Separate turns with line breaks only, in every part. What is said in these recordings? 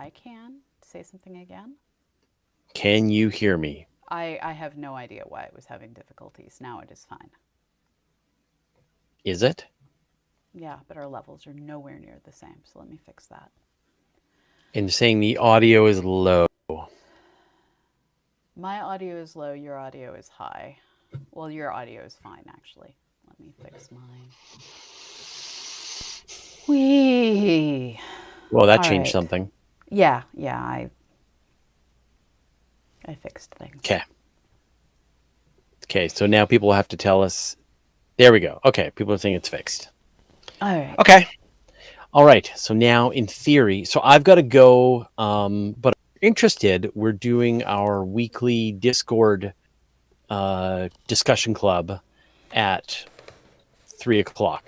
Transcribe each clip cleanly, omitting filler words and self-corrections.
I can. Say something again.
Can you hear me?
I have no idea why it was having difficulties. Now it is fine.
Is it?
Yeah, but our levels are nowhere near the same, so let me fix that.
And saying the audio is low.
My audio is low, your audio is high. Well, your audio is fine, actually. Let me fix mine. Whee!
Well, that
All
changed
right.
something.
Yeah, I fixed things.
Okay, so now people have to tell us. There we go. Okay, people are saying it's fixed.
All right.
Okay. All right. So now, in theory, so I've got to go. But if you're interested, we're doing our weekly Discord discussion club at 3:00.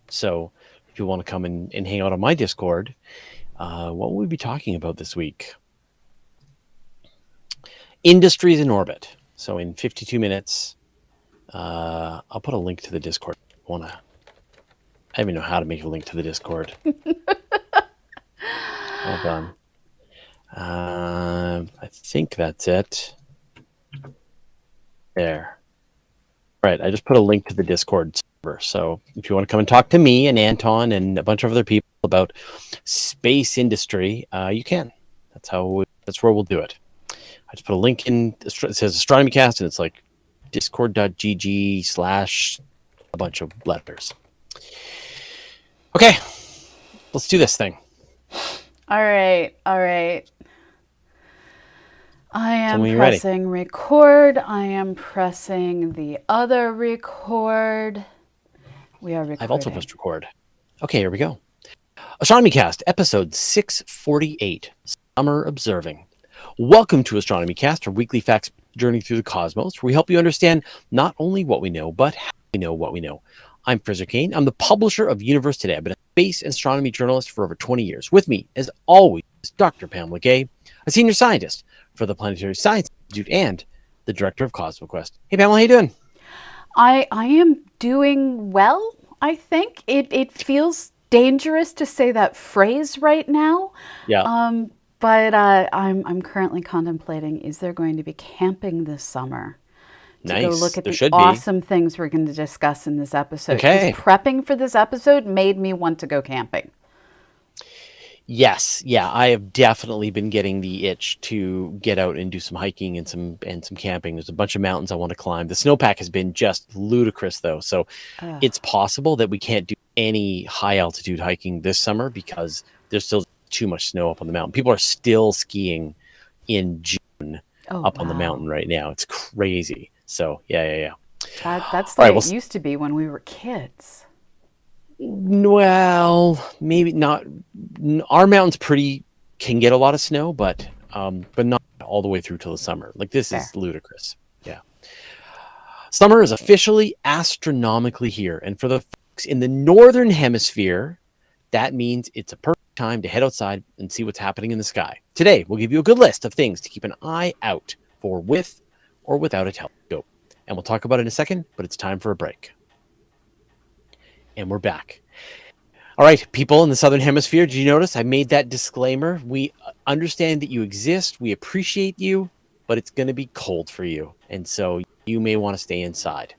So if you want to come and hang out on my Discord, what will we be talking about this week? Industries in orbit. So in 52 minutes, I'll put a link to the Discord. I don't even know how to make a link to the Discord. Hold on. I think that's it. There. All right, I just put a link to the Discord server. So if you want to come and talk to me and Anton and a bunch of other people about space industry, you can. That's where we'll do it. I just put a link in. It says Astronomy Cast, and it's like discord.gg/ a bunch of letters. Okay, let's do this thing.
All right. I am
when you're
pressing record. I am pressing the other record. We are recording.
I've also pressed record. Okay, here we go. Astronomy Cast, episode 648, Summer Observing. Welcome to Astronomy Cast, our weekly facts journey through the cosmos, where we help you understand not only what we know, but how we know what we know. I'm Fraser Cain. I'm the publisher of Universe Today. I've been a space and astronomy journalist for over 20 years. With me, as always, is Dr. Pamela, a senior scientist for the Planetary Science Institute and the director of CosmoQuest. Hey, Pamela, how you doing?
I am doing well, I think. It feels dangerous to say that phrase right now.
Yeah.
But I'm currently contemplating, is there going to be camping this summer? To go look at the awesome things we're going to discuss in this episode.
Okay.
Because prepping for this episode made me want to go camping.
Yes, yeah, I have definitely been getting the itch to get out and do some hiking and some camping. There's a bunch of mountains I want to climb. The snowpack has been just ludicrous, though, so it's possible that we can't do any high altitude hiking this summer because there's still too much snow up on the mountain. People are still skiing in June up on the mountain right now. It's crazy. So yeah.
That's the way it used to be when we were kids.
Well, maybe not. Our mountains can get a lot of snow, but not all the way through till the summer. Like this is ludicrous. Yeah. Summer is officially astronomically here, and for the folks in the Northern Hemisphere, that means it's a perfect time to head outside and see what's happening in the sky. Today, we'll give you a good list of things to keep an eye out for with or without a telescope, and we'll talk about it in a second. But it's time for a break. And we're back. All right, people in the Southern Hemisphere, did you notice I made that disclaimer? We understand that you exist. We appreciate you, but it's going to be cold for you. And so you may want to stay inside.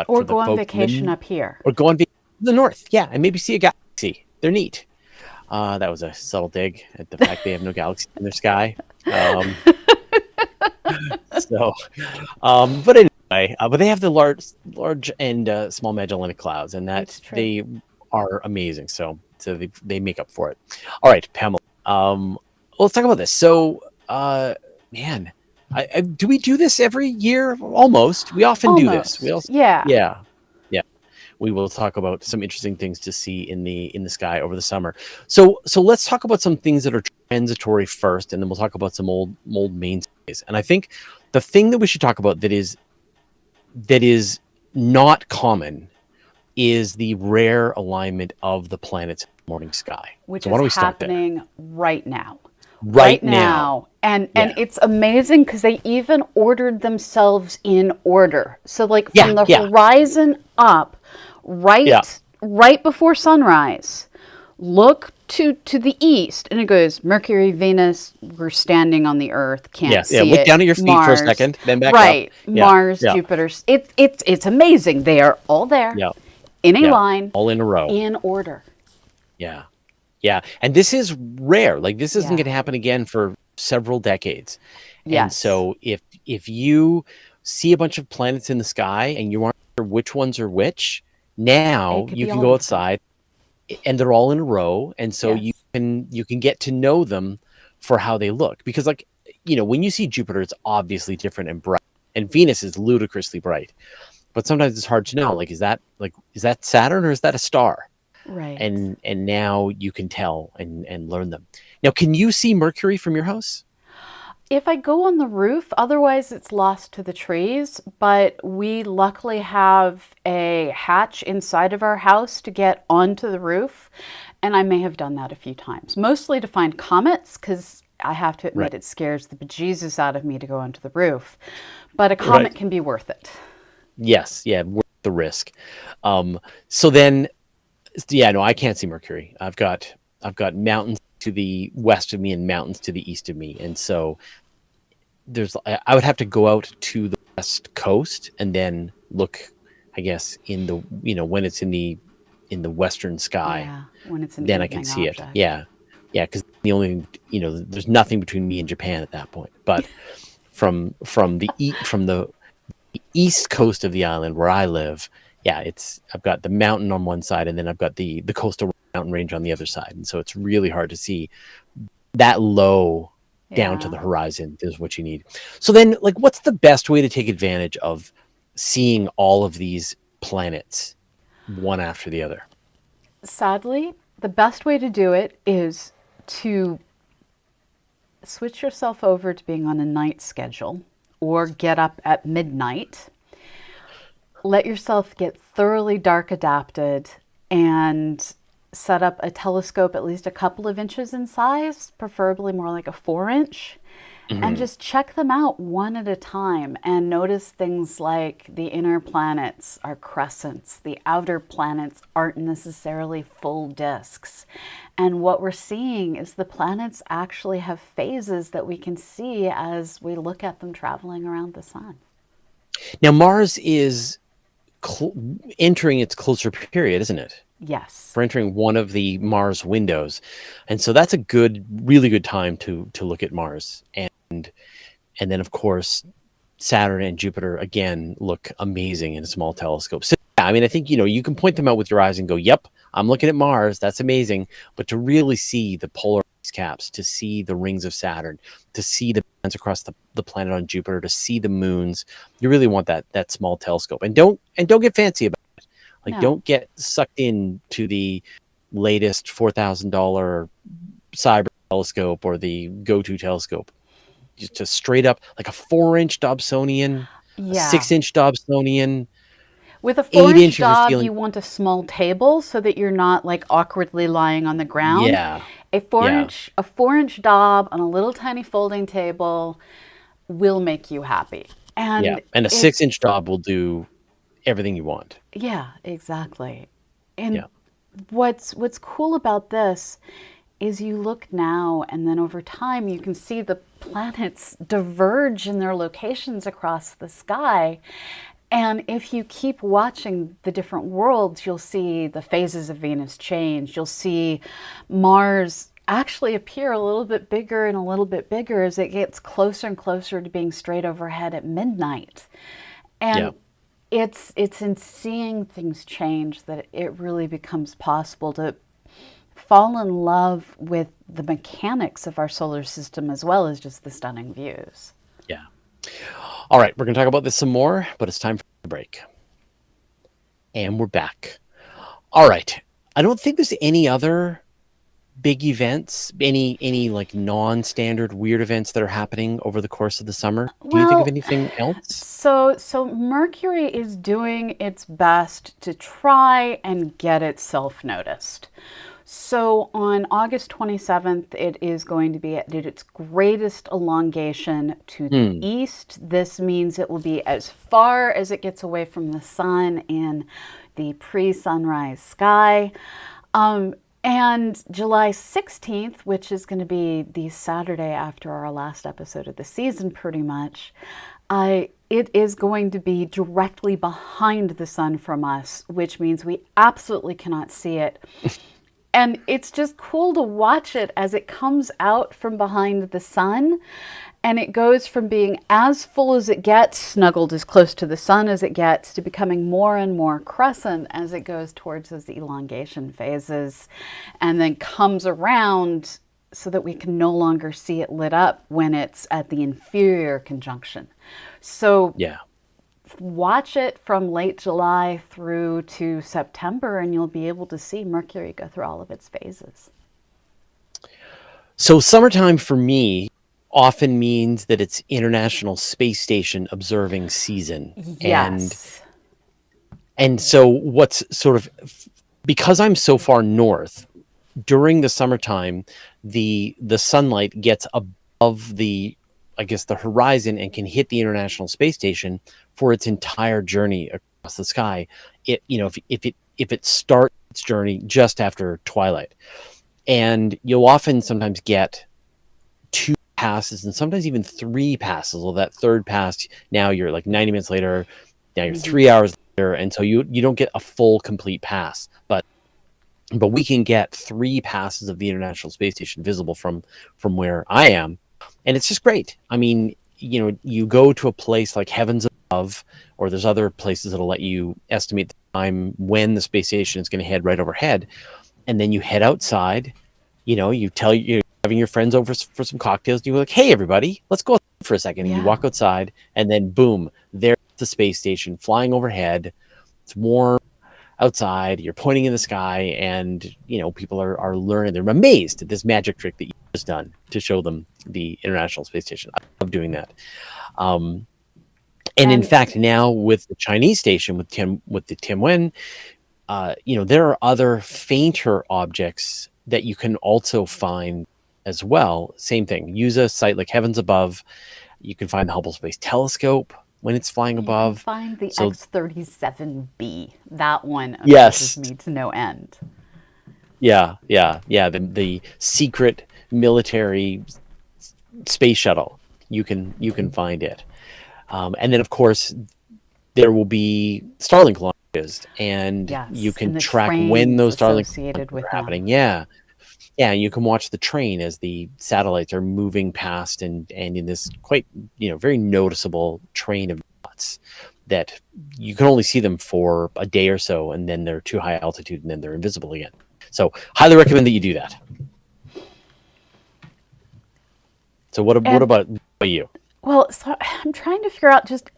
Or go on vacation up here.
Or go on vacation to the north. Yeah, and maybe see a galaxy. They're neat. That was a subtle dig at the fact they have no galaxy in their sky. But anyway, but they have the large and small Magellanic Clouds, and that they are amazing. So they make up for it. All right, Pamela. Let's talk about this. So, man, do we do this every year? Almost. We often do this. Yeah. We will talk about some interesting things to see in the sky over the summer. So let's talk about some things that are transitory first, and then we'll talk about some old mainstays. And I think the thing that we should talk about that is not common is the rare alignment of the planets in the morning sky.
Which is happening right now.
Right now.
And it's amazing because they even ordered themselves in order. So from the horizon up, right before sunrise, look to the east, and it goes Mercury, Venus, we're standing on the Earth, can't see
look
it.
down at your feet
Mars,
for a second, then back
right,
up.
Mars, Jupiter. It's amazing. They are all there in a line,
all in a row,
in order.
Yeah. And this is rare. Like, this isn't going to happen again for several decades.
Yes.
And so if you see a bunch of planets in the sky and you aren't sure which ones are which, now you can go outside and they're all in a row. And so you can get to know them for how they look. Because, like, you know, when you see Jupiter, it's obviously different and bright. And Venus is ludicrously bright. But sometimes it's hard to know, like, is that Saturn or is that a star?
Right.
And now you can tell and learn them. Now, can you see Mercury from your house?
If I go on the roof, otherwise it's lost to the trees. But we luckily have a hatch inside of our house to get onto the roof. And I may have done that a few times, mostly to find comets, because I have to admit it scares the bejesus out of me to go onto the roof. But a comet can be worth it.
Yes, worth the risk. So then, no, I can't see Mercury. I've got mountains to the west of me and mountains to the east of me, and so I would have to go out to the west coast and then look, I guess, in the, you know, when it's in the western sky.
Yeah, when it's an
then I can see it. Yeah, because the only, you know, there's nothing between me and Japan at that point. But from the east coast of the island where I live, I've got the mountain on one side and then I've got the coastal mountain range on the other side, and so it's really hard to see that low down to the horizon is what you need. So then, like, what's the best way to take advantage of seeing all of these planets one after the other?
Sadly, the best way to do it is to switch yourself over to being on a night schedule or get up at midnight. Let yourself get thoroughly dark adapted and set up a telescope at least a couple of inches in size, preferably more like a 4-inch, and just check them out one at a time and notice things like the inner planets are crescents, the outer planets aren't necessarily full disks. And what we're seeing is the planets actually have phases that we can see as we look at them traveling around the sun.
Now, Mars is entering its closer period, isn't it?
Yes.
We're entering one of the Mars windows. And so that's a really good time to look at Mars. And then, of course, Saturn and Jupiter, again, look amazing in a small telescope. So, I mean, I think, you know, you can point them out with your eyes and go, yep, I'm looking at Mars. That's amazing. But to really see the polar ice caps, to see the rings of Saturn, to see the bands across the planet on Jupiter, to see the moons, you really want that small telescope. And don't get fancy about it. Like, don't get sucked into the latest $4,000 cyber telescope or the go-to telescope. Just a straight up, like a 4-inch Dobsonian, a 6-inch Dobsonian.
With a 4-inch Dob, you want a small table so that you're not like awkwardly lying on the ground.
Yeah.
A 4-inch Dob on a little tiny folding table will make you happy. And
a 6-inch Dob will do everything you want.
Yeah, exactly. And what's cool about this is you look now and then over time you can see the planets diverge in their locations across the sky. And if you keep watching the different worlds, you'll see the phases of Venus change. You'll see Mars actually appear a little bit bigger and a little bit bigger as it gets closer and closer to being straight overhead at midnight. And it's in seeing things change that it really becomes possible to fall in love with the mechanics of our solar system as well as just the stunning views.
Yeah. All right, we're going to talk about this some more, but it's time for the break. And we're back. All right. I don't think there's any other big events, any like non-standard weird events that are happening over the course of the summer. Do you think of anything else?
So Mercury is doing its best to try and get itself noticed. So on August 27th, it is going to be at its greatest elongation to the east. This means it will be as far as it gets away from the sun in the pre-sunrise sky. And July 16th, which is going to be the Saturday after our last episode of the season, pretty much, it is going to be directly behind the sun from us, which means we absolutely cannot see it. And it's just cool to watch it as it comes out from behind the sun. And it goes from being as full as it gets, snuggled as close to the sun as it gets, to becoming more and more crescent as it goes towards those elongation phases, and then comes around so that we can no longer see it lit up when it's at the inferior conjunction. So watch it from late July through to September, and you'll be able to see Mercury go through all of its phases.
So summertime for me often means that it's International Space Station observing season.
Yes.
And so what's sort of, because I'm so far north, during the summertime, the sunlight gets above the horizon and can hit the International Space Station for its entire journey across the sky. If it starts its journey just after twilight. And you'll often sometimes get 2 passes and sometimes even 3 passes. Well, that third pass, now you're like 90 minutes later, now you're 3 hours later, and so you don't get a full complete pass. But we can get 3 passes of the International Space Station visible from where I am, and it's just great. I mean, you go to a place like Heavens Above, or there's other places that'll let you estimate the time when the space station is going to head right overhead, and then you head outside. You tell you having your friends over for some cocktails, and you're like, hey, everybody, let's go for a second. And you walk outside, and then boom, there's the space station flying overhead. It's warm outside. You're pointing in the sky, and people are learning. They're amazed at this magic trick that you've just done to show them the International Space Station. I love doing that. And in fact, now with the Chinese station, with the Tianwen, there are other fainter objects that you can also find as well. Same thing. Use a site like Heavens Above. You can find the Hubble Space Telescope when it's flying above.
You can find the X-37B. That one amuses me to no end.
Yeah. The secret military space shuttle. You can find it. And then, of course, there will be Starlink launches, and you can track when those Starlink are happening. Yeah, you can watch the train as the satellites are moving past, and in this quite very noticeable train of dots that you can only see them for a day or so, and then they're too high altitude, and then they're invisible again. So, highly recommend that you do that. So, what about you?
Well, so I'm trying to figure out, just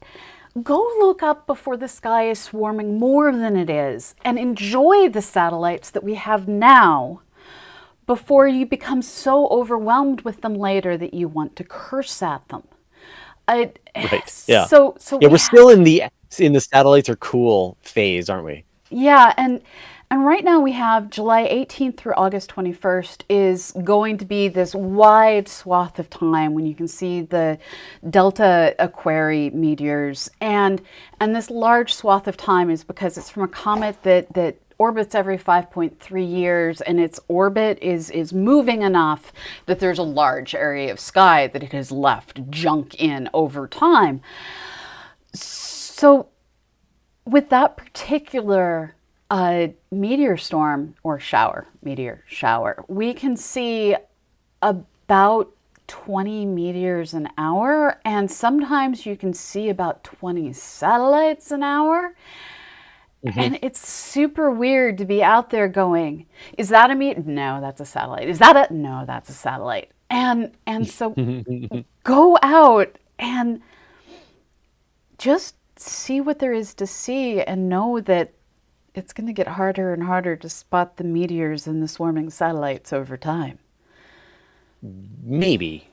go look up before the sky is swarming more than it is, and enjoy the satellites that we have now, before you become so overwhelmed with them later that you want to curse at them.
Right. Yeah.
So
we're still in the satellites are cool phase, aren't we?
Yeah, and right now we have July 18th through August 21st is going to be this wide swath of time when you can see the Delta Aquarii meteors, and this large swath of time is because it's from a comet that orbits every 5.3 years, and its orbit is moving enough that there's a large area of sky that it has left junk in over time. So with that particular meteor storm or meteor shower, we can see about 20 meteors an hour, and sometimes you can see about 20 satellites an hour. Mm-hmm. And it's super weird to be out there going, is that a meteor? No, that's a satellite. Is that no, that's a satellite. And so go out and just see what there is to see, and know that it's going to get harder and harder to spot the meteors and the swarming satellites over time.
Maybe,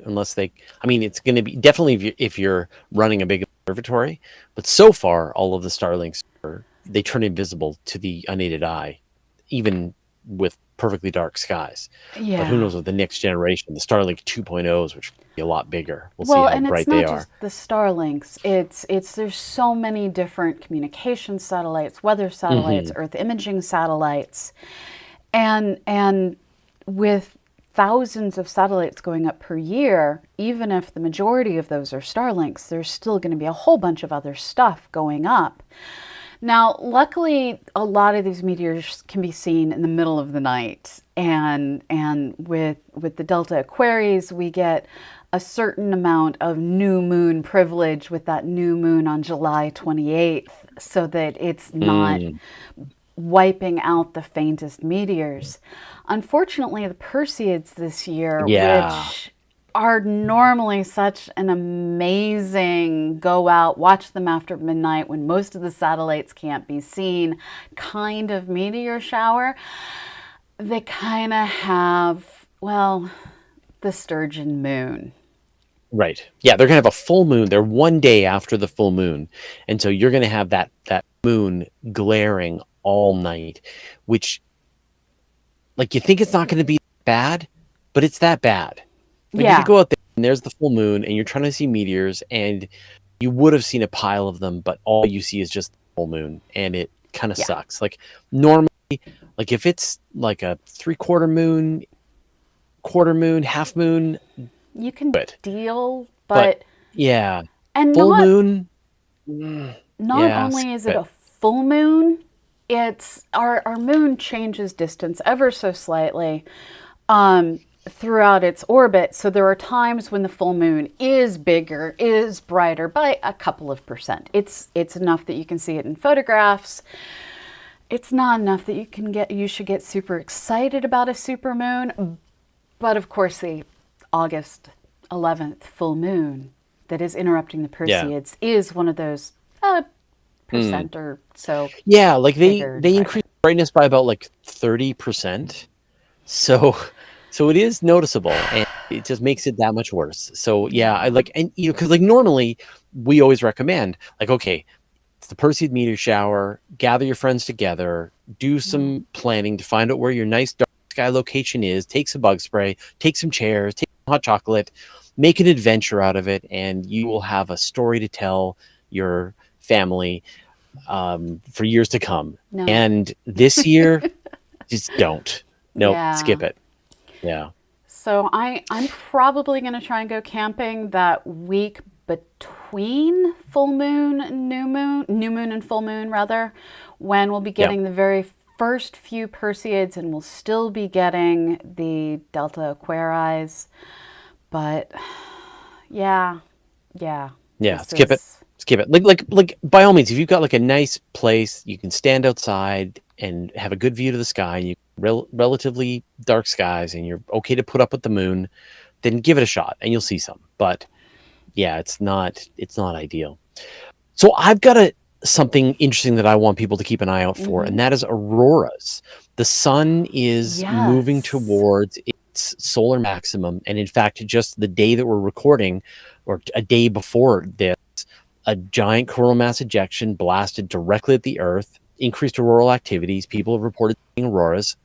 unless it's going to be definitely if you're running a big observatory, but so far all of the Starlinks they turn invisible to the unaided eye, even with perfectly dark skies. Yeah. But who knows with the next generation, the Starlink 2.0s, which will be a lot bigger. We'll see how bright they are. Well, and it's not just the Starlinks.
It's there's so many different communication satellites, weather satellites, Earth imaging satellites. And with thousands of satellites going up per year, even if the majority of those are Starlinks, there's still going to be a whole bunch of other stuff going up. Now, luckily, a lot of these meteors can be seen in the middle of the night. And with the Delta Aquaris, we get a certain amount of new moon privilege with that new moon on July 28th, so that it's not wiping out the faintest meteors. Unfortunately, the Perseids this year, which are normally such an amazing go out, watch them after midnight when most of the satellites can't be seen kind of meteor shower, they kind of have, well, the sturgeon moon.
Right. Yeah, they're going to have a full moon. They're one day after the full moon. And so you're going to have that moon glaring all night, which, like, you think it's not going to be bad, but it's that bad. Like, if you go out there and there's the full moon and you're trying to see meteors and you would have seen a pile of them, but all you see is just the full moon, and it kind of sucks. Like, normally, like, if it's like a 3/4 moon, quarter moon, half moon,
you can deal, but
yeah,
and
full moon.
Not only is it a full moon, it's our moon changes distance ever so slightly throughout its orbit. So there are times when the full moon is bigger, is brighter by a couple of percent. It's enough that you can see it in photographs. It's not enough that you should get super excited about a supermoon. But of course, the August 11th full moon that is interrupting the Perseids is one of those percent or so.
Yeah, like they increase brightness by about like 30%. So it is noticeable, and it just makes it that much worse. So yeah, I like, and you know, because like normally we always recommend, like, okay, it's the Perseid meteor shower, gather your friends together, do some planning to find out where your nice dark sky location is, take some bug spray, take some chairs, take some hot chocolate, make an adventure out of it, and you will have a story to tell your family for years to come. No. And this year, just don't. No, skip it. Yeah.
So I'm probably going to try and go camping that week between full moon and new moon and full moon, rather, when we'll be getting the very first few Perseids, and we'll still be getting the Delta Aquaris. But skip it. Like by all means, if you've got like a nice place, you can stand outside and have a good view to the sky, and you relatively dark skies, and you're okay to put up with the moon, then give it a shot and you'll see some. But yeah, it's not ideal. So I've got something interesting that I want people to keep an eye out for, and that is auroras. The sun is moving towards its solar maximum, and in fact, just the day that we're recording, or a day before this, a giant coronal mass ejection blasted directly at the Earth, increased auroral activities. People have reported seeing auroras.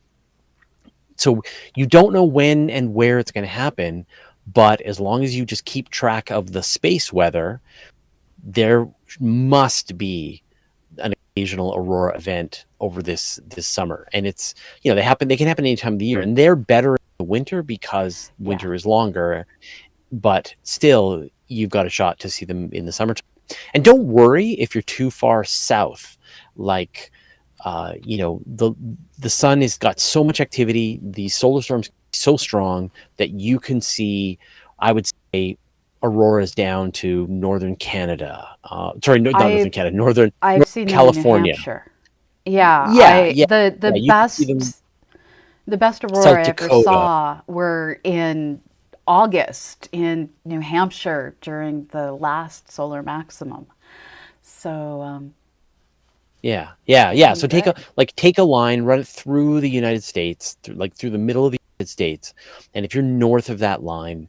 So you don't know when and where it's going to happen, but as long as you just keep track of the space weather, there must be an occasional aurora event over this summer. And it's, you know, they can happen any time of the year, and they're better in the winter because winter is longer, but still you've got a shot to see them in the summertime. And don't worry if you're too far south, like the sun has got so much activity, the solar storm's so strong that you can see, I would say, auroras down to northern Canada. Not northern Canada, northern California. New Hampshire. The best aurora I ever saw were in August in New Hampshire during the last solar maximum. So
So take a line, run it through the United States, through the middle of the United States, and if you're north of that line,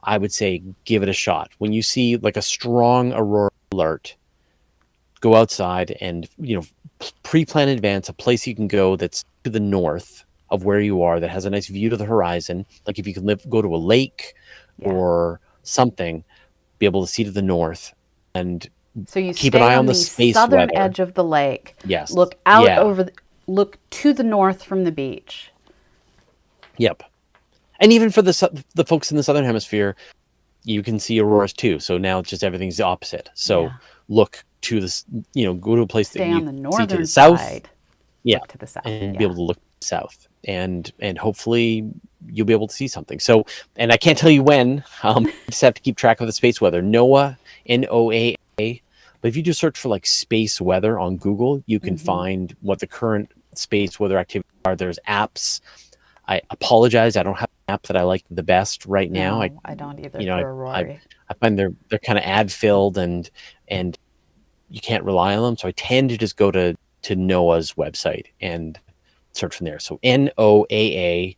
I would say give it a shot. When you see like a strong aurora alert, go outside and pre-plan in advance a place you can go that's to the north of where you are, that has a nice view to the horizon. Like if you can go to a lake or something, be able to see to the north, and
so you
keep an eye on the space
southern
weather.
Edge of the lake.
Yes.
Look out look to the north from the beach.
Yep. And even for the folks in the Southern Hemisphere, you can see auroras too. So now it's just everything's the opposite. So
Yeah.
look to this, go to a place that
Stay on
you
the
see to the
northern
south.
side.
Yeah.
Look to the south.
And be
Yeah.
able to look south, and hopefully you'll be able to see something. So, and I can't tell you when. You just have to keep track of the space weather. NOAA, NOAA. But if you just search for like space weather on Google, you can find what the current space weather activities are. There's apps. I apologize, I don't have an app that I like the best right now.
No, I don't either for Aurora.
I find they're kind of ad filled, and you can't rely on them. So I tend to just go to NOAA's website and search from there. So NOAA,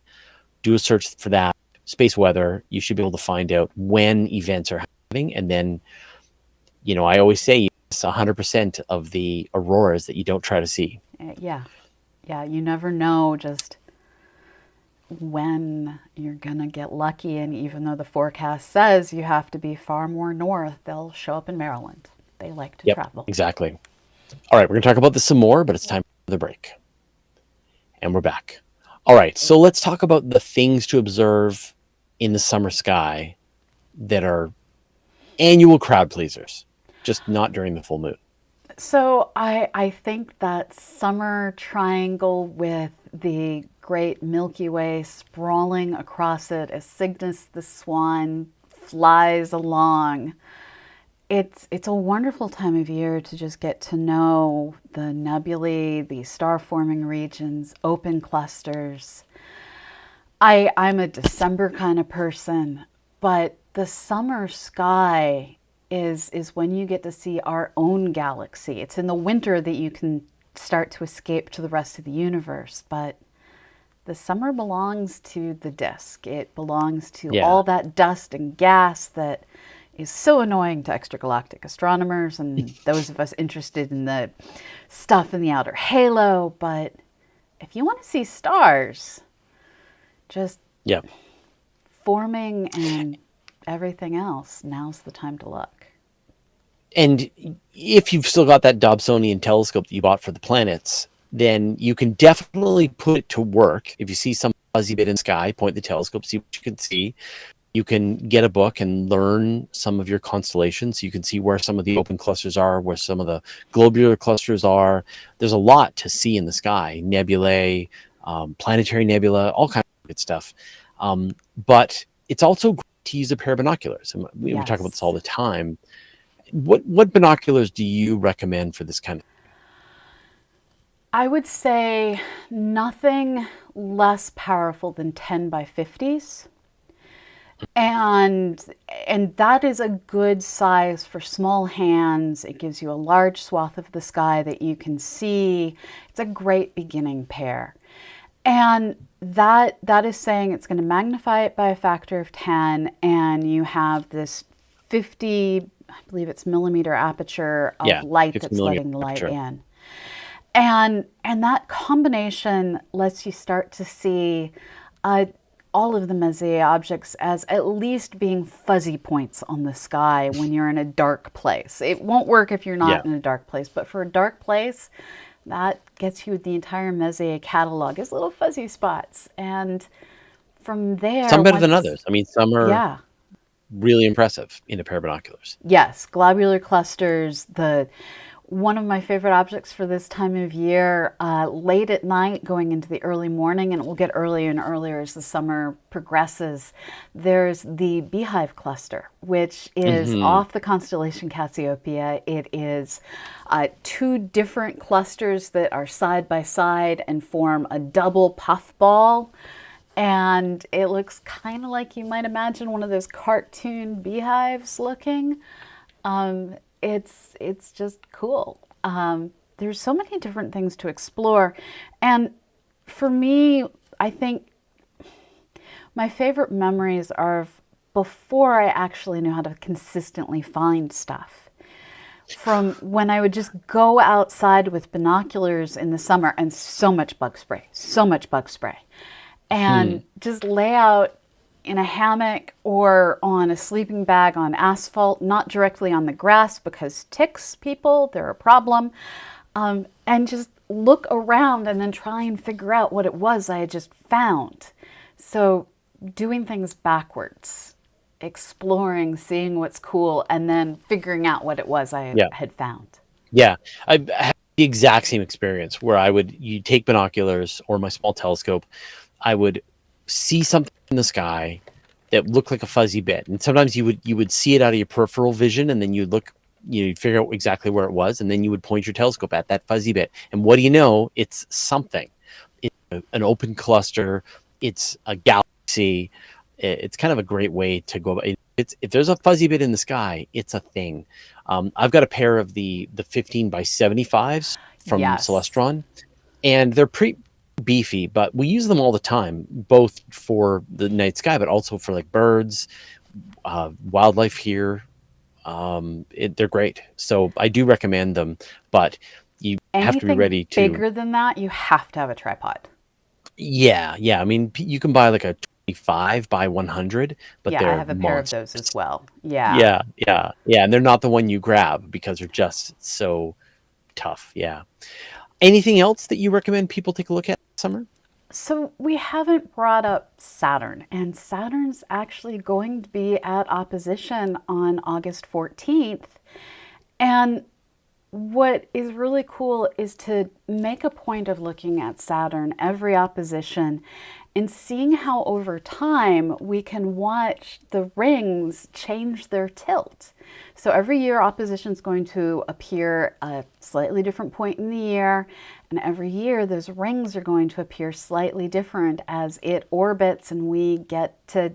do a search for that space weather. You should be able to find out when events are happening, and then I always say it's 100% of the auroras that you don't try to see.
Yeah. Yeah, you never know just when you're going to get lucky. And even though the forecast says you have to be far more north, they'll show up in Maryland. They like to travel.
Exactly. All right, we're going to talk about this some more, but it's time for the break. And we're back. All right, so let's talk about the things to observe in the summer sky that are annual crowd pleasers, just not during the full moon.
So I think that summer triangle with the great Milky Way sprawling across it as Cygnus the Swan flies along. It's a wonderful time of year to just get to know the nebulae, the star-forming regions, open clusters. I'm a December kind of person, but the summer sky is when you get to see our own galaxy. It's in the winter that you can start to escape to the rest of the universe, but the summer belongs to the disk. It belongs to all that dust and gas that is so annoying to extragalactic astronomers and those of us interested in the stuff in the outer halo. But if you want to see stars, just forming and everything else, now's the time to look.
And if you've still got that Dobsonian telescope that you bought for the planets, then you can definitely put it to work. If you see some fuzzy bit in the sky, point the telescope, see what you can see. You can get a book and learn some of your constellations. You can see where some of the open clusters are, where some of the globular clusters are. There's a lot to see in the sky, nebulae, planetary nebula, all kinds of good stuff. But it's also great to use a pair of binoculars. And we talk about this all the time. What binoculars do you recommend for this kind of thing?
I would say nothing less powerful than 10 by 50s. And that is a good size for small hands. It gives you a large swath of the sky that you can see. It's a great beginning pair. And that is saying it's going to magnify it by a factor of 10, and you have this 50, I believe it's millimeter aperture of light that's letting the light in. And that combination lets you start to see all of the Messier objects as at least being fuzzy points on the sky when you're in a dark place. It won't work if you're not in a dark place, but for a dark place, that gets you the entire Messier catalog as little fuzzy spots. And from there...
Some better than others. I mean, some are really impressive in a pair of binoculars.
Yes, globular clusters, one of my favorite objects for this time of year, late at night going into the early morning, and it will get earlier and earlier as the summer progresses, there's the Beehive cluster, which is off the constellation Cassiopeia. It is two different clusters that are side by side and form a double puffball. And it looks kind of like you might imagine one of those cartoon beehives looking. It's just cool. There's so many different things to explore. And for me, I think my favorite memories are before I actually knew how to consistently find stuff. From when I would just go outside with binoculars in the summer and so much bug spray. And just lay out in a hammock or on a sleeping bag on asphalt, not directly on the grass because ticks, people, they're a problem. And just look around and then try and figure out what it was I had just found. So doing things backwards, exploring, seeing what's cool, and then figuring out what it was I
Yeah.
had found.
Yeah. I had the exact same experience where you take binoculars or my small telescope. I would see something in the sky that looked like a fuzzy bit. And sometimes you would see it out of your peripheral vision, and then you'd figure out exactly where it was, and then you would point your telescope at that fuzzy bit. And what do you know? It's something. It's an open cluster. It's a galaxy. It's kind of a great way to go about it. If there's a fuzzy bit in the sky, it's a thing. I've got a pair of the 15 by 75s from
Yes.
Celestron, and they're pretty beefy, but we use them all the time, both for the night sky, but also for like birds, wildlife here. They're great. So I do recommend them, but you have to be ready to.
Bigger than that, you have to have a tripod.
Yeah. I mean, you can buy like a 25 by 100, but
yeah,
they're
I have a pair of those as well. Yeah.
Yeah. And they're not the one you grab because they're just so tough. Yeah. Anything else that you recommend people take a look at this summer?
So we haven't brought up Saturn, and Saturn's actually going to be at opposition on August 14th. And what is really cool is to make a point of looking at Saturn every opposition and seeing how over time we can watch the rings change their tilt. So every year opposition is going to appear a slightly different point in the year, and every year those rings are going to appear slightly different as it orbits and we get to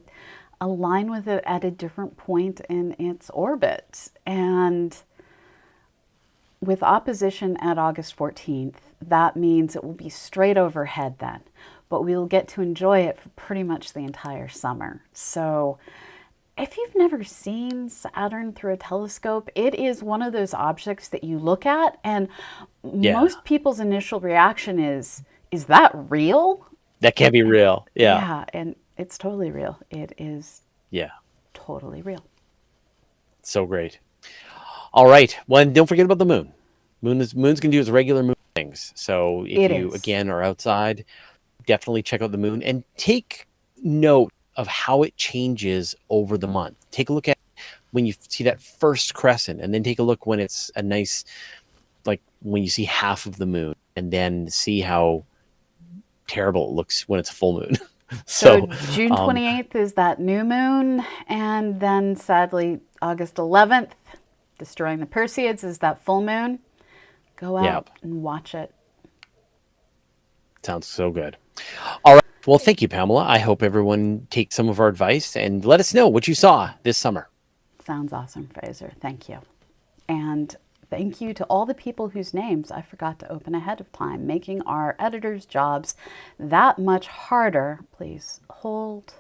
align with it at a different point in its orbit. And with opposition at August 14th, that means it will be straight overhead then, but we'll get to enjoy it for pretty much the entire summer. So if you've never seen Saturn through a telescope, it is one of those objects that you look at and most people's initial reaction is that real?
That can't be real. Yeah.
Yeah, and it's totally real. It is totally real.
So great. All right. Well, and don't forget about the moon. Moon's going to do its regular moon things. So if you, again, are outside, definitely check out the moon and take note of how it changes over the month. Take a look at when you see that first crescent, and then take a look when it's a nice, like when you see half of the moon, and then see how terrible it looks when it's a full moon.
So June 28th is that new moon, and then sadly August 11th, destroying the Perseids, is that full moon. Go out and watch it.
Sounds so good. All right. Well, thank you, Pamela. I hope everyone takes some of our advice and let us know what you saw this summer.
Sounds awesome, Fraser. Thank you. And thank you to all the people whose names I forgot to open ahead of time, making our editors' jobs that much harder. Please hold.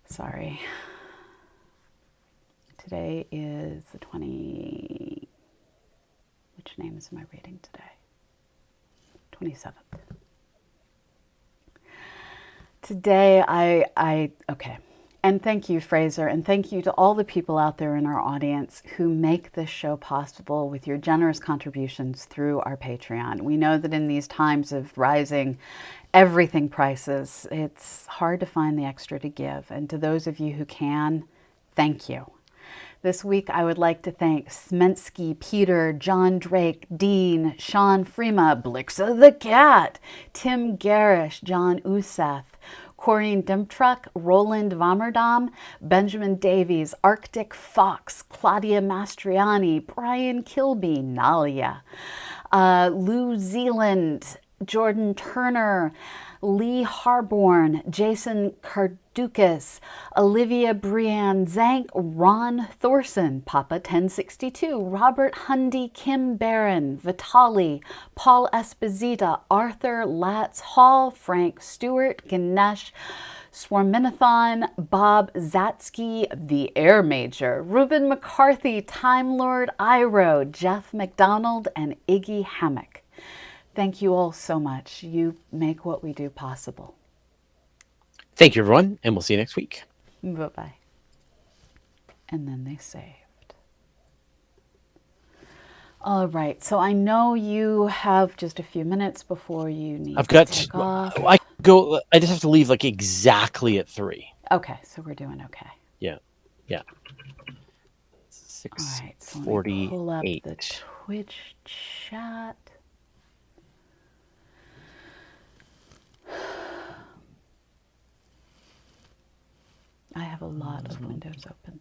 Sorry. Today is the 20... Which names am I reading today? 27th. Today, okay. And thank you, Fraser, and thank you to all the people out there in our audience who make this show possible with your generous contributions through our Patreon. We know that in these times of rising everything prices, it's hard to find the extra to give. And to those of you who can, thank you. This week, I would like to thank Smensky, Peter, John Drake, Dean, Sean Freema, Blixa the Cat, Tim Garish, John Useth, Corinne Dimtruck, Roland Vamerdam, Benjamin Davies, Arctic Fox, Claudia Mastriani, Brian Kilby, Nalia, Lou Zealand, Jordan Turner, Lee Harborn, Jason Carducas, Olivia Brienne Zank, Ron Thorson, Papa 1062, Robert Hundy, Kim Barron, Vitali, Paul Esposita, Arthur Latz Hall, Frank Stewart, Ganesh Swarminathon, Bob Zatsky, the Air Major, Ruben McCarthy, Time Lord Iro, Jeff McDonald, and Iggy Hammock. Thank you all so much. You make what we do possible.
Thank you, everyone, and we'll see you next week.
Bye-bye. And then they saved. All right, so I know you have just a few minutes before you need to take off.
go. I just have to leave like exactly at 3.
Okay, so we're doing okay.
Yeah, yeah.
All right, so let me pull up
6:48.
the Twitch chat. I have a lot of windows open.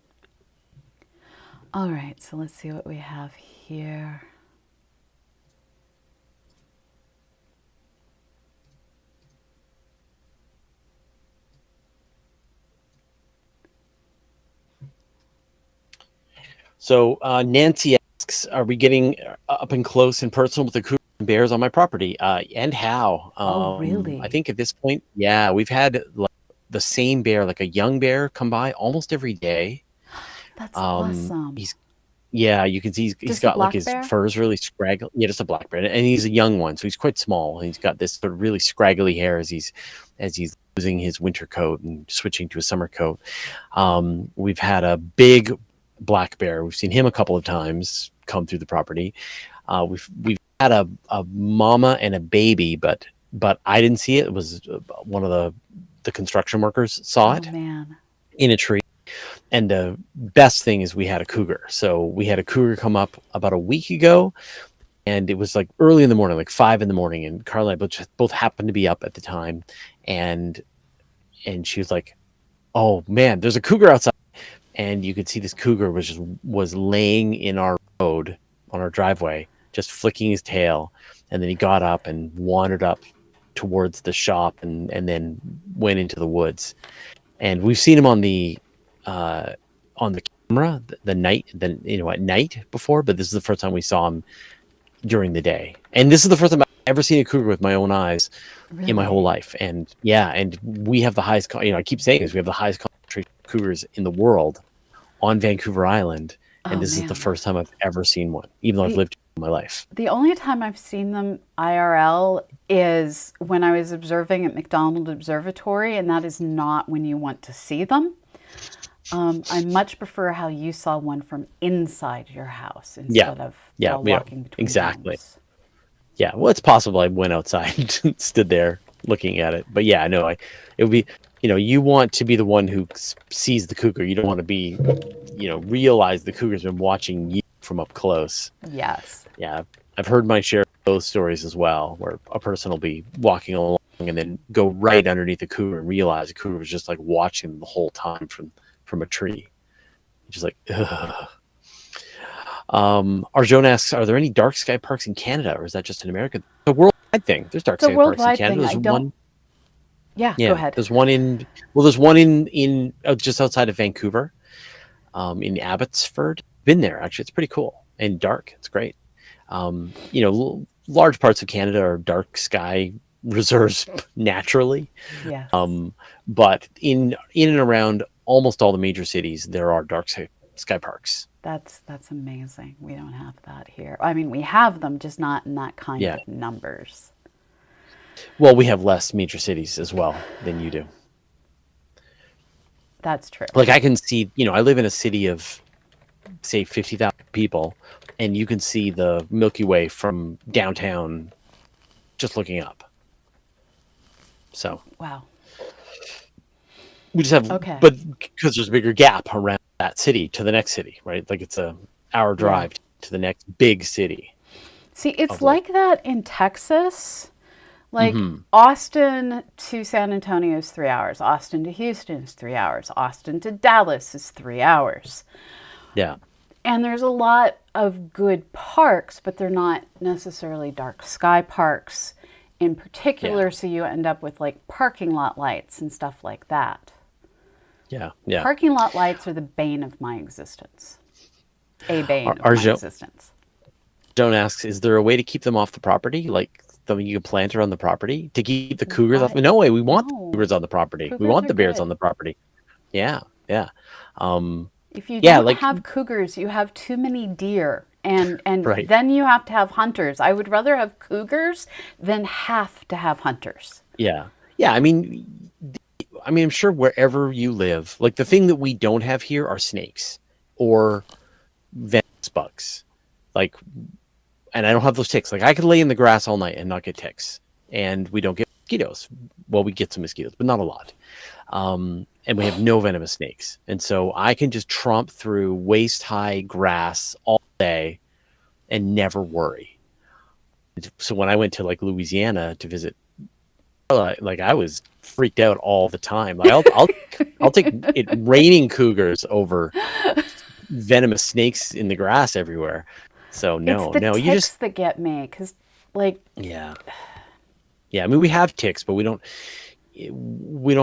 All right, so let's see what we have here.
So Nancy asks, "Are we getting up and close and personal with the cougars and bears on my property? And how?"
Oh, really?
I think at this point, yeah, we've had like the same bear, like a young bear, come by almost every day.
That's awesome.
You can see he's got like his
bear?
fur's really scraggly. Yeah, just a black bear, and he's a young one, so he's quite small. He's got this sort of really scraggly hair as he's losing his winter coat and switching to a summer coat. We've had a big black bear. We've seen him a couple of times come through the property. We've had a mama and a baby, but I didn't see it. It was one of the construction workers saw it in a tree. And the best thing is we had a cougar. So we had a cougar come up about a week ago, and it was like early in the morning, like 5 a.m. and Carla and I both happened to be up at the time, and she was like, "Oh man, there's a cougar outside." And you could see this cougar was laying in our road on our driveway, just flicking his tail, and then he got up and wandered up towards the shop and then went into the woods. And we've seen him on the camera at night before, but this is the first time we saw him during the day. And this is the first time I've ever seen a cougar with my own eyes in my whole life. And we have the highest, I keep saying this, we have the highest concentration of cougars in the world on Vancouver Island. And this is the first time I've ever seen one, even though I've lived here my life.
The only time I've seen them IRL is when I was observing at McDonald Observatory, and that is not when you want to see them. I much prefer how you saw one from inside your house instead of walking between homes.
Yeah, well, it's possible I went outside and stood there looking at it. But yeah, no, it would be, you want to be the one who sees the cougar. You don't want to be, realize the cougar's been watching you from up close.
Yes.
Yeah, I've heard my share of those stories as well, where a person will be walking along and then go right underneath the cougar and realize the cougar was just like watching them the whole time from a tree. Just like, ugh. Arjun asks, are there any dark sky parks in Canada, or is that just an American? It's a worldwide thing. There's dark sky parks in Canada. There's one.
Yeah, go ahead.
There's one in just outside of Vancouver, in Abbotsford. Been there actually. It's pretty cool and dark. It's great. Large parts of Canada are dark sky reserves naturally.
Yes.
But in and around almost all the major cities, there are dark sky parks.
That's amazing. We don't have that here. I mean, we have them, just not in that kind of numbers.
Well, we have less major cities as well than you do.
That's true.
Like I can see, I live in a city of, say, 50,000 people, and you can see the Milky Way from downtown just looking up. So.
Wow.
We just have, but because there's a bigger gap around that city to the next city, right? Like it's a hour drive to the next big city.
See, it's like that in Texas. Like Austin to San Antonio is 3 hours. Austin to Houston is 3 hours. Austin to Dallas is 3 hours.
Yeah.
And there's a lot of good parks, but they're not necessarily dark sky parks in particular. So you end up with like parking lot lights and stuff like that.
Yeah, yeah.
Parking lot lights are the bane of my existence. A bane of my existence.
Joan asks, is there a way to keep them off the property? Like something you can plant around the property to keep the cougars off? No way. We want the cougars on the property. We want the bears on the property. Yeah, yeah.
If you don't have cougars, you have too many deer. And then you have to have hunters. I would rather have cougars than have to have hunters.
Yeah. Yeah, I mean, I'm sure wherever you live, like the thing that we don't have here are snakes or venomous bugs. And I don't have those ticks. Like I could lay in the grass all night and not get ticks, and we don't get mosquitoes. Well, we get some mosquitoes, but not a lot. And we have no venomous snakes. And so I can just tromp through waist-high grass all day and never worry. So when I went to like Louisiana to visit, like I was freaked out all the time. Like I'll take it raining cougars over venomous snakes in the grass everywhere. So
It's the
you
ticks
just
that get me, because like
yeah. I mean, we have ticks, but we don't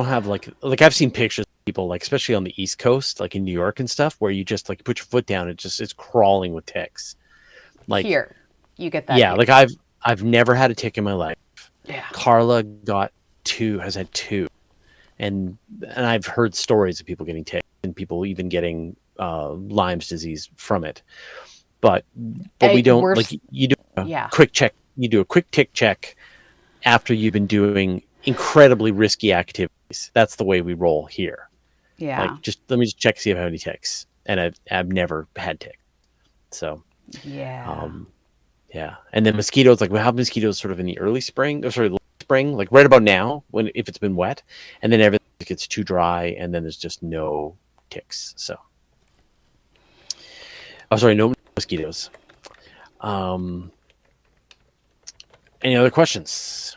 have like I've seen pictures of people, like especially on the East Coast, like in New York and stuff, where you just like put your foot down, it's crawling with ticks. Like
here, you get that.
yeah,
here.
like I've never had a tick in my life.
Yeah.
Carla has had two, and I've heard stories of people getting ticks and people even getting Lyme's disease from it. But we don't like you do a quick check. You do a quick tick check after you've been doing incredibly risky activities. That's the way we roll here.
Yeah.
Like just let me just check, see if I have any ticks, and I've never had ticks. So
yeah.
Yeah, and then mosquitoes, like we have mosquitoes sort of in the early spring, or sorry, late spring, like right about now if it's been wet, and then everything gets too dry, and then there's just no ticks. So, no mosquitoes. Any other questions?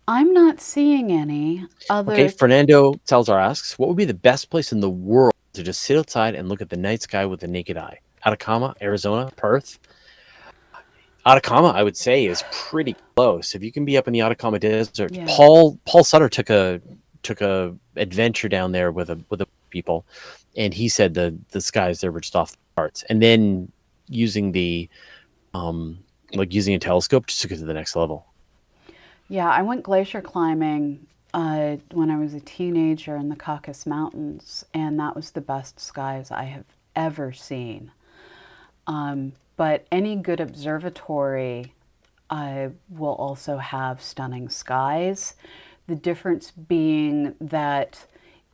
I'm not seeing any other.
Okay, Fernando Salazar asks, what would be the best place in the world to just sit outside and look at the night sky with the naked eye? Atacama, Arizona, Perth? Atacama, I would say, is pretty close. If you can be up in the Atacama Desert,
Yeah.
Paul Sutter took a adventure down there with a people, and he said the skies there were just off the charts. And then using using a telescope just took it to the next level.
Yeah, I went glacier climbing when I was a teenager in the Caucasus Mountains, and that was the best skies I have ever seen. But any good observatory will also have stunning skies. The difference being that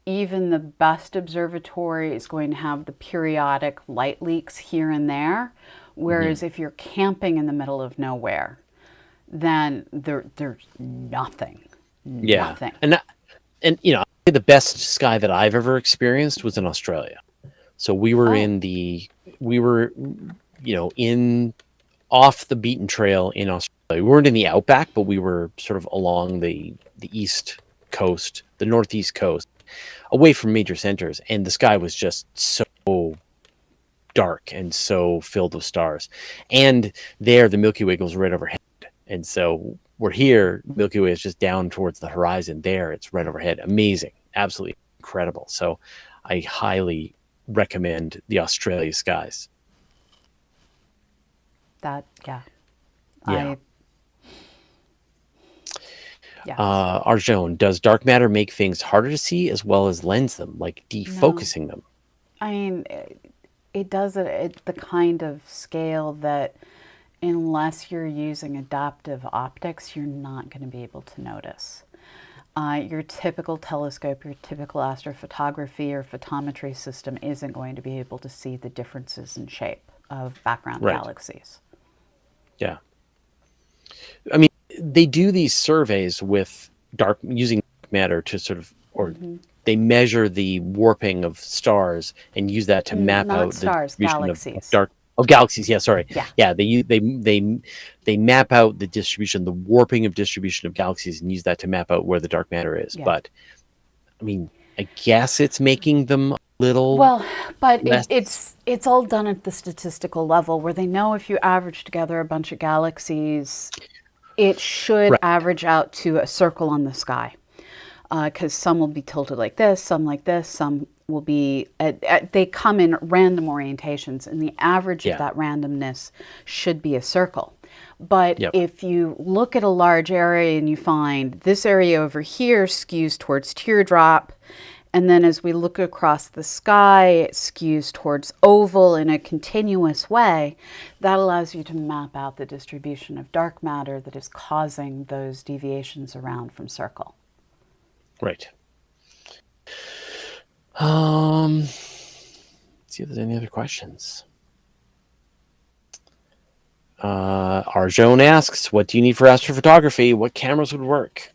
even the best observatory is going to have the periodic light leaks here and there, whereas if you're camping in the middle of nowhere, then there's nothing.
Yeah,
Nothing.
and the best sky that I've ever experienced was in Australia. So we were in off the beaten trail in Australia. We weren't in the outback, but we were sort of along the east coast, the northeast coast, away from major centers, and the sky was just so dark and so filled with stars. And there, the Milky Way goes right overhead, and so we're here. Milky Way is just down towards the horizon. There, it's right overhead. Amazing, absolutely incredible. So, I highly recommend the Australia skies. Arjun, does dark matter make things harder to see as well as lens them, like defocusing them?
I mean, it does it at the kind of scale that unless you're using adaptive optics, you're not going to be able to notice. Your typical telescope, your typical astrophotography or photometry system isn't going to be able to see the differences in shape of background galaxies.
Yeah. I mean, they do these surveys with using dark matter to sort of, or they measure the warping of stars and use that to map out the distribution
galaxies.
of galaxies. Yeah, sorry.
Yeah.
They map out the distribution, the warping of distribution of galaxies, and use that to map out where the dark matter is. Yeah. But I mean, I guess it's making them a little
but it's all done at the statistical level where they know if you average together a bunch of galaxies, it should average out to a circle on the sky. Because some will be tilted like this, some will be, they come in random orientations, and the average of that randomness should be a circle. But if you look at a large area and you find this area over here skews towards teardrop, and then as we look across the sky, it skews towards oval in a continuous way, that allows you to map out the distribution of dark matter that is causing those deviations around from circle.
Right. Let's see if there's any other questions. Arjone asks, what do you need for astrophotography? What cameras would work?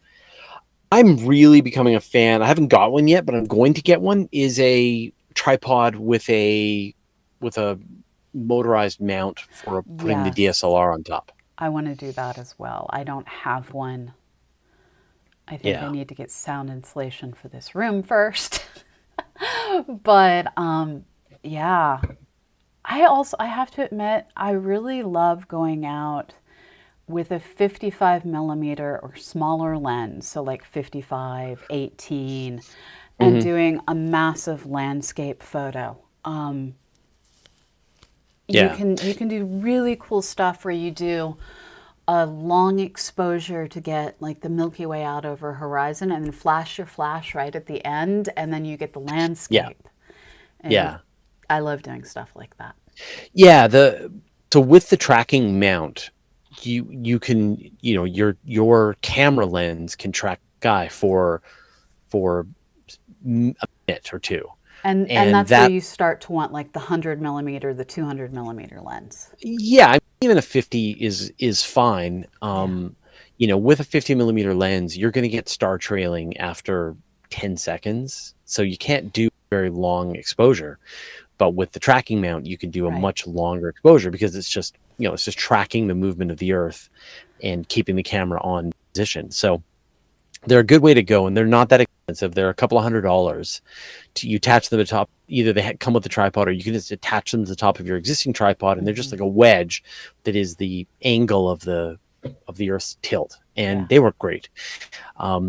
I'm really becoming a fan. I haven't got one yet, but I'm going to get one. Is a tripod with a motorized mount for putting the
Yes,
DSLR on top.
I want to do that as well. I don't have one. I think I
Yeah.
need to get sound insulation for this room first. But yeah, I have to admit, I really love going out with a 55 millimeter or smaller lens, so like 55, 18, and
Hmm.
doing a massive landscape photo.
Yeah.
You can do really cool stuff where you do a long exposure to get like the Milky Way out over horizon, and then flash your flash right at the end, and then you get the
Yeah.
landscape. And
Yeah.
I love doing stuff like that.
Yeah. So with the tracking mount, you can, your camera lens can track sky for a minute or two.
And
And
that's where
that,
you start to want like the 100 millimeter, the 200 millimeter lens.
yeah, I mean, even a 50 is fine.
Yeah.
With a 50 millimeter lens, you're going to get star trailing after 10 seconds. So you can't do very long exposure. But with the tracking mount, you can do a
Right.
much longer exposure because it's just tracking the movement of the Earth and keeping the camera on position. So they're a good way to go, and they're not that expensive. They're a couple of $100. You attach them to the top. Either they come with the tripod, or you can just attach them to the top of your existing tripod, and they're just
Hmm.
like a wedge that is the angle of the Earth's tilt,
Yeah.
and they work great. I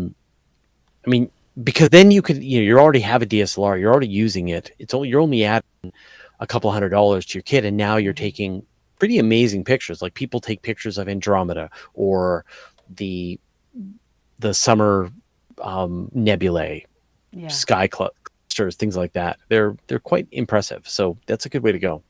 mean, because then you could, you already have a DSLR, you're already using it. You're only adding a couple $100 to your kit, and now you're
Hmm.
taking pretty amazing pictures. Like people take pictures of Andromeda or the summer nebulae,
Yeah.
sky clusters, things like that. They're quite impressive. So that's a good way to go.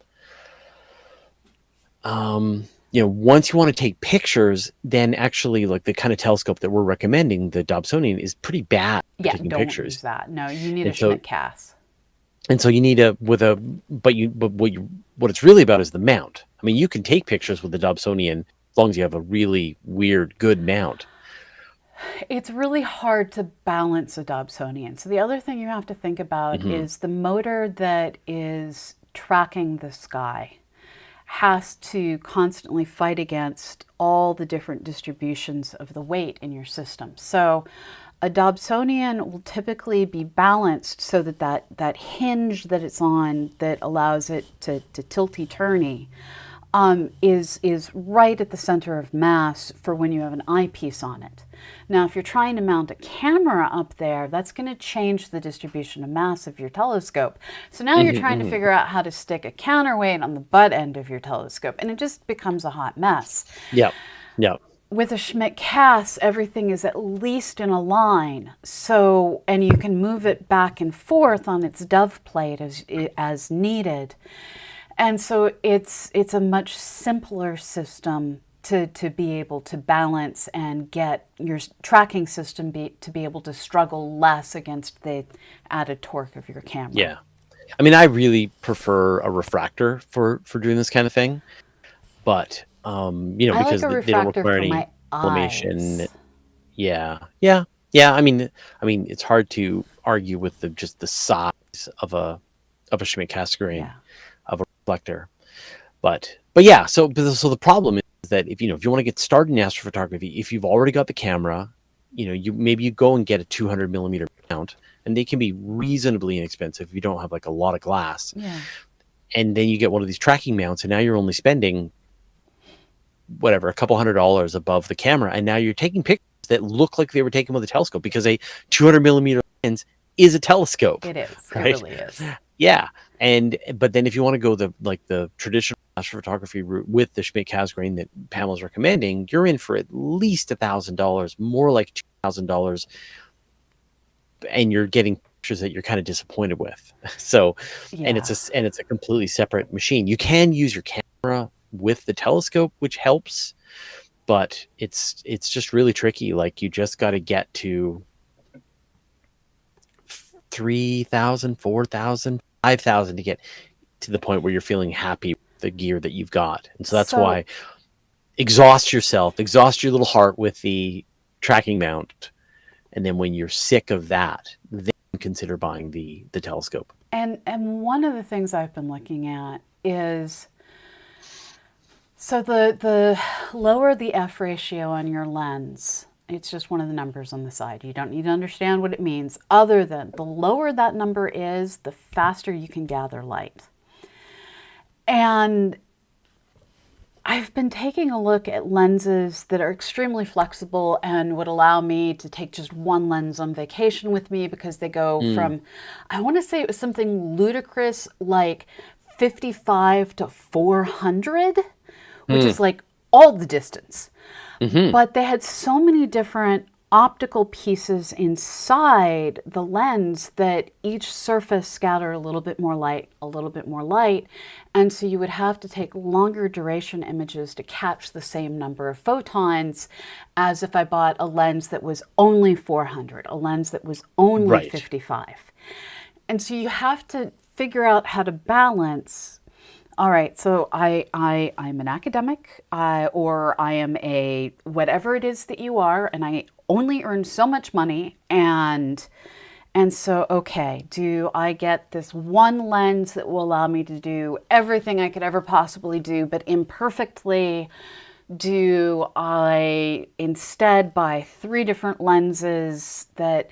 Once you want to take pictures, then actually, like the kind of telescope that we're recommending, the Dobsonian, is pretty bad for
Yeah.
taking
Don't
pictures.
use that. No, you need a
And so
Schmidt-Cass.
you need but what it's really about is the mount. I mean, you can take pictures with the Dobsonian as long as you have a really weird good mount.
It's really hard to balance a Dobsonian. So the other thing you have to think about
Hmm.
is the motor that is tracking the sky has to constantly fight against all the different distributions of the weight in your system. So a Dobsonian will typically be balanced so that that hinge that it's on that allows it to tilty-turny is right at the center of mass for when you have an eyepiece on it. Now, if you're trying to mount a camera up there, that's going to change the distribution of mass of your telescope. So now you're
Hmm.
trying to
Hmm.
figure out how to stick a counterweight on the butt end of your telescope, and it just becomes a hot mess.
Yeah. Yeah.
With a Schmidt-Cass, everything is at least in a line. So, and you can move it back and forth on its dove plate as needed. And so it's a much simpler system to be able to balance and get your tracking system to be able to struggle less against the added torque of your camera.
Yeah. I mean, I really prefer a refractor for doing this kind of thing, but
I like
because
a
they don't
refractor
require
for
any
my
collimation.
eyes.
Yeah. Yeah. Yeah. I mean, it's hard to argue with just the size of a Schmidt Cassegrain
Yeah.
of a reflector. But yeah, so the problem is that if you want to get started in astrophotography, if you've already got the camera, you go and get a 200 millimeter mount, and they can be reasonably inexpensive if you don't have like a lot of glass.
Yeah.
And then you get one of these tracking mounts, and now you're only spending whatever, a couple $100 above the camera, and now you're taking pictures that look like they were taken with a telescope because a 200 millimeter lens is a telescope,
It is. It
right?
really is.
Yeah. But then if you want to go the traditional astrophotography route with the Schmidt Cassegrain that Pamela's recommending, you're in for at least $1,000, more like $2,000, and you're getting pictures that you're kind of disappointed with. So, and
Yeah.
it's a completely separate machine. You can use your camera with the telescope, which helps, but it's just really tricky. Like you just got to get to 3,000, 4,000, 5,000 to get to the point where you're feeling happy with the gear that you've got. And so that's
So
why. exhaust yourself, exhaust your little heart with the tracking mount, and then when you're sick of that, then consider buying the telescope.
And one of the things I've been looking at is, so the lower the F ratio on your lens, it's just one of the numbers on the side. You don't need to understand what it means, other than the lower that number is, the faster you can gather light. And I've been taking a look at lenses that are extremely flexible and would allow me to take just one lens on vacation with me, because they go from, I want to say it was something ludicrous like 55 to 400, which is like all the distance. But they had so many different optical pieces inside the lens that each surface scattered a little bit more light, a little bit more light. And so you would have to take longer duration images to catch the same number of photons as if I bought a lens that was only 400, a lens that was only 55. And so you have to figure out how to balance. All right, so I'm an academic, or I am a whatever it is that you are, and I only earn so much money, and so, okay, do I get this one lens that will allow me to do everything I could ever possibly do, but imperfectly? Do I instead buy 3 different lenses that...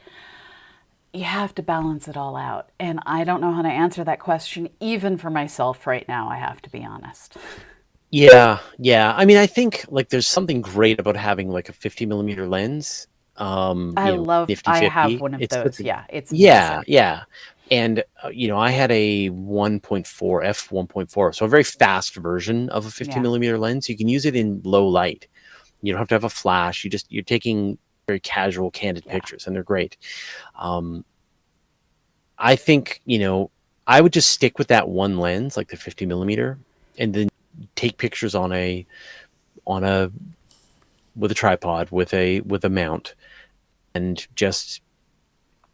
You have to balance it all out. And I don't know how to answer that question, even for myself right now, I have to be honest.
Yeah. I mean, I think like there's something great about having like a 50 millimeter lens.
I have one of those. Yeah, it's
amazing. Yeah. And, I had a 1.4, f1.4, so a very fast version of a 50 millimeter lens. You can use it in low light. You don't have to have a flash. You're taking very casual, candid pictures, and they're great. I think, I would just stick with that one lens, like the 50 millimeter, and then take pictures with a tripod, with a mount, and just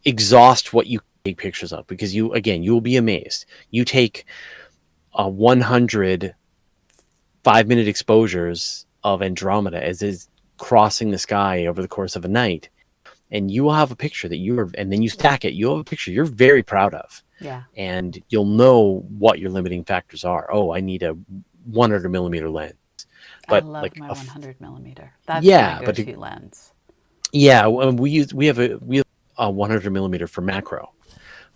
exhaust what you take pictures of, because you will be amazed. You take 100 5-minute exposures of Andromeda as is crossing the sky over the course of a night, and you will have a picture and then you stack it, you'll have a picture you're very proud of.
Yeah.
And you'll know what your limiting factors are. Oh, I need a 100 millimeter lens. But
I love
like
my 100 millimeter. That's my go-to lens.
Yeah, we have a 100 millimeter for macro,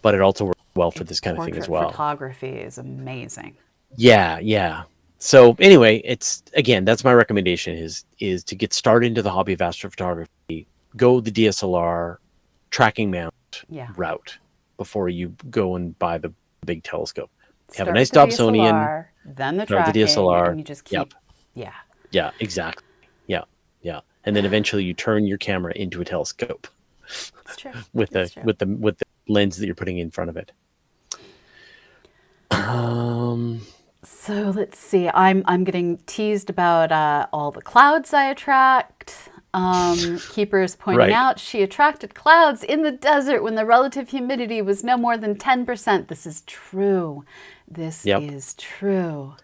but it also works well for this kind of thing as well.
Photography is amazing.
Yeah. So anyway, that's my recommendation is to get started into the hobby of astrophotography. Go the DSLR tracking mount route before you go and buy the big telescope. Have a nice Dobsonian,
then the tracking,
the DSLR,
and you just keep.
Yeah, exactly. Yeah. And then eventually you turn your camera into a telescope.
That's true.
with the lens that you're putting in front of it.
So let's see. I'm getting teased about all the clouds I attract. Keeper is pointing out she attracted clouds in the desert when the relative humidity was no more than 10%. This is true. This is true.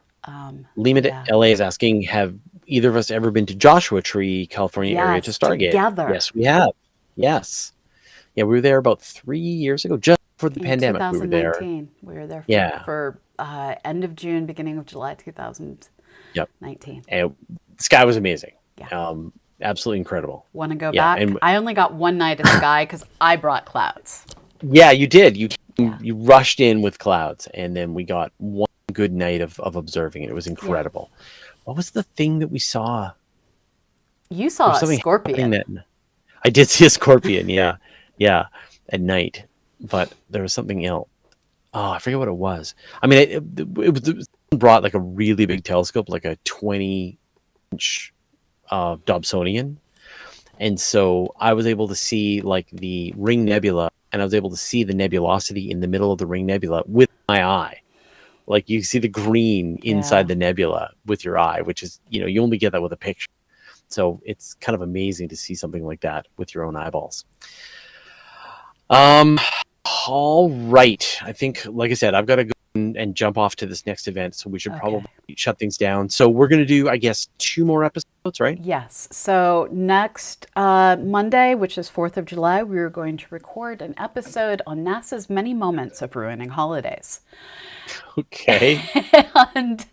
Lehman LA is asking, have either of us ever been to Joshua Tree, California area to Stargate?
Together.
Yes, we have. Yes. Yeah, we were there about 3 years ago, just before the pandemic.
2019. We were there for end of June, beginning of July 2019.
And the sky was amazing. Yeah. Absolutely incredible.
Want to go back? And I only got one night at the sky because I brought clouds.
Yeah, you did. You rushed in with clouds, and then we got one good night of observing it. It was incredible. Yeah. What was the thing that we saw?
You saw a scorpion.
I did see a scorpion, yeah, at night. But there was something else. Oh, I forget what it was. I mean, it brought like a really big telescope, like a 20-inch Dobsonian. And so I was able to see like the Ring Nebula, and I was able to see the nebulosity in the middle of the Ring Nebula with my eye. Like you see the green inside the nebula with your eye, which is, you only get that with a picture. So it's kind of amazing to see something like that with your own eyeballs. All right. I think, like I said, I've got to go and jump off to this next event, so we should probably shut things down. So we're going to do, I guess, 2 more episodes, right?
Yes. So next Monday, which is 4th of July, we are going to record an episode on NASA's many moments of ruining holidays.
Okay.
And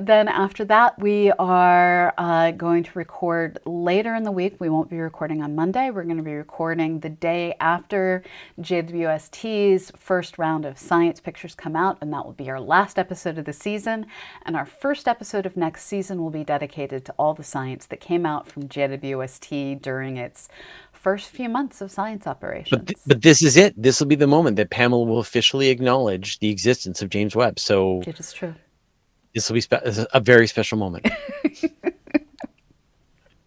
then after that, we are going to record later in the week. We won't be recording on Monday. We're going to be recording the day after JWST's first round of science pictures come out, and that will be our last episode of the season. And our first episode of next season will be dedicated to all the science that came out from JWST during its first few months of science operations.
But this is it. This will be the moment that Pamela will officially acknowledge the existence of James Webb. So
it is true.
This will be a very special moment.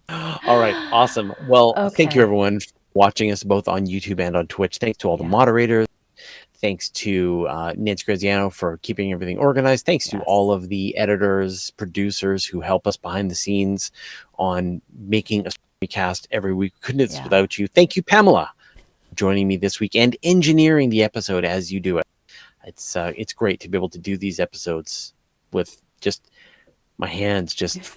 All right. Awesome. Well, thank you, everyone, for watching us both on YouTube and on Twitch. Thanks to all the moderators. Thanks to Nancy Graziano for keeping everything organized. Thanks to all of the editors, producers who help us behind the scenes on making Astronomy Cast every week. Couldn't do this without you. Thank you, Pamela, for joining me this week and engineering the episode as you do it. It's great to be able to do these episodes with just my hands just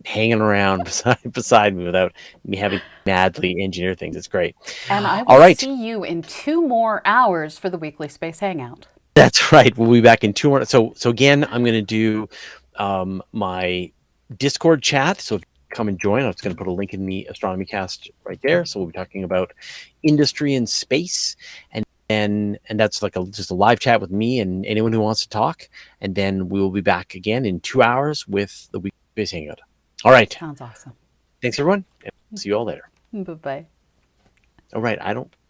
hanging around beside me without me having to madly engineer things. It's great.
And I will see you in 2 more hours for the weekly Space Hangout.
That's right. We'll be back in 2 more. So again, I'm going to do my Discord chat. So if you come and join, I'm just going to put a link in the Astronomy Cast right there. So we'll be talking about industry and space, and that's like just a live chat with me and anyone who wants to talk. And then we will be back again in 2 hours with the weekly Space Hangout. All right.
Sounds awesome.
Thanks, everyone. And see you all later.
Bye-bye.
All right. I don't